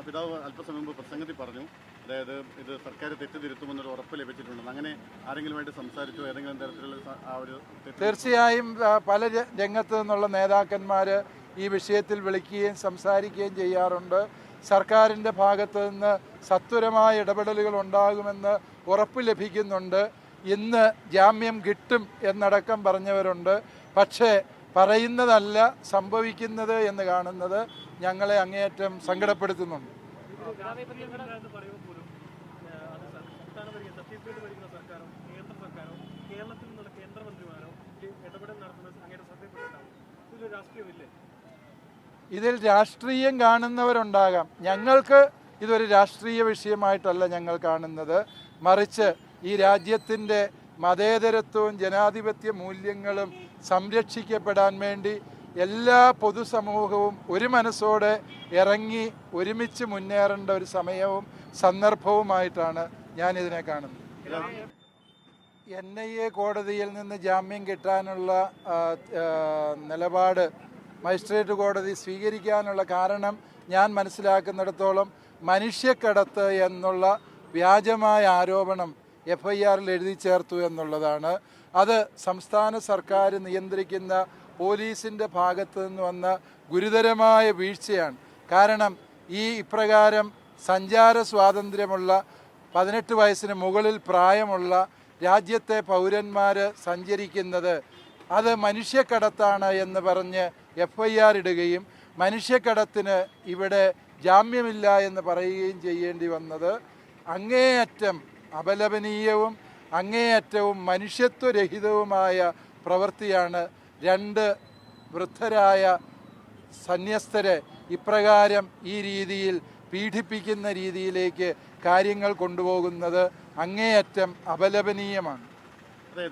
പിതാവ് അല്പസമയം മുമ്പ് പ്രസംഗത്തിൽ പറഞ്ഞു, അതായത് ഇത് സർക്കാർ തെറ്റുതിരുത്തുമെന്നൊരു ഉറപ്പ് ലഭിച്ചിട്ടുണ്ടെന്ന്. അങ്ങനെ ആരെങ്കിലുമായിട്ട് സംസാരിച്ചോ? ഏതെങ്കിലും തരത്തിലുള്ള ആ ഒരു തീർച്ചയായും പല രംഗത്തു നിന്നുള്ള നേതാക്കന്മാർ ഈ വിഷയത്തിൽ വിളിക്കുകയും സംസാരിക്കുകയും ചെയ്യാറുണ്ട്. സർക്കാരിൻ്റെ ഭാഗത്തു നിന്ന് സത്വരമായ ഇടപെടലുകൾ ഉണ്ടാകുമെന്ന് ഉറപ്പ് ലഭിക്കുന്നുണ്ട്. ഇന്ന് ജാമ്യം കിട്ടും എന്നടക്കം പറഞ്ഞവരുണ്ട്. പക്ഷേ പറയുന്നതല്ല സംഭവിക്കുന്നത് എന്ന് കാണുന്നത് ഞങ്ങളെ അങ്ങേയറ്റം സങ്കടപ്പെടുത്തുന്നുണ്ട്. ഇതിൽ രാഷ്ട്രീയം കാണുന്നവരുണ്ടാകാം. ഞങ്ങൾക്ക് ഇതൊരു രാഷ്ട്രീയ വിഷയമായിട്ടല്ല ഞങ്ങൾ കാണുന്നത്. മറിച്ച് ഈ രാജ്യത്തിൻ്റെ മതേതരത്വവും ജനാധിപത്യ മൂല്യങ്ങളും സംരക്ഷിക്കപ്പെടാൻ വേണ്ടി എല്ലാ പൊതുസമൂഹവും ഒരു മനസ്സോടെ ഇറങ്ങി ഒരുമിച്ച് മുന്നേറേണ്ട ഒരു സമയവും സന്ദർഭവുമായിട്ടാണ് ഞാനിതിനെ കാണുന്നത്. NIA കോടതിയിൽ നിന്ന് ജാമ്യം കിട്ടാനുള്ള നിലപാട് മജിസ്ട്രേറ്റ് കോടതി സ്വീകരിക്കാനുള്ള കാരണം ഞാൻ മനസ്സിലാക്കുന്നിടത്തോളം മനുഷ്യക്കടത്ത് എന്നുള്ള വ്യാജമായ ആരോപണം FIRൽ എഴുതി ചേർത്തു എന്നുള്ളതാണ്. അത് സംസ്ഥാന സർക്കാർ നിയന്ത്രിക്കുന്ന പോലീസിൻ്റെ ഭാഗത്തു നിന്ന് വന്ന ഗുരുതരമായ വീഴ്ചയാണ്. കാരണം ഇപ്രകാരം സഞ്ചാര സ്വാതന്ത്ര്യമുള്ള 18 വയസ്സിന് മുകളിൽ പ്രായമുള്ള രാജ്യത്തെ പൗരന്മാർ സഞ്ചരിക്കുന്നത് അത് മനുഷ്യക്കടത്താണ് എന്ന് പറഞ്ഞ് FIR ഇടുകയും മനുഷ്യക്കടത്തിന് ഇവിടെ ജാമ്യമില്ല എന്ന് പറയുകയും ചെയ്യേണ്ടി വന്നത് അങ്ങേയറ്റം അപലപനീയവും അങ്ങേയറ്റവും മനുഷ്യത്വരഹിതവുമായ പ്രവൃത്തിയാണ്. 2 വൃദ്ധരായ സന്യസ്തരെ ഇപ്രകാരം ഈ രീതിയിൽ പീഡിപ്പിക്കുന്ന രീതിയിലേക്ക് കാര്യങ്ങൾ കൊണ്ടുപോകുന്നത് അങ്ങേയറ്റം അപലപനീയമാണ്.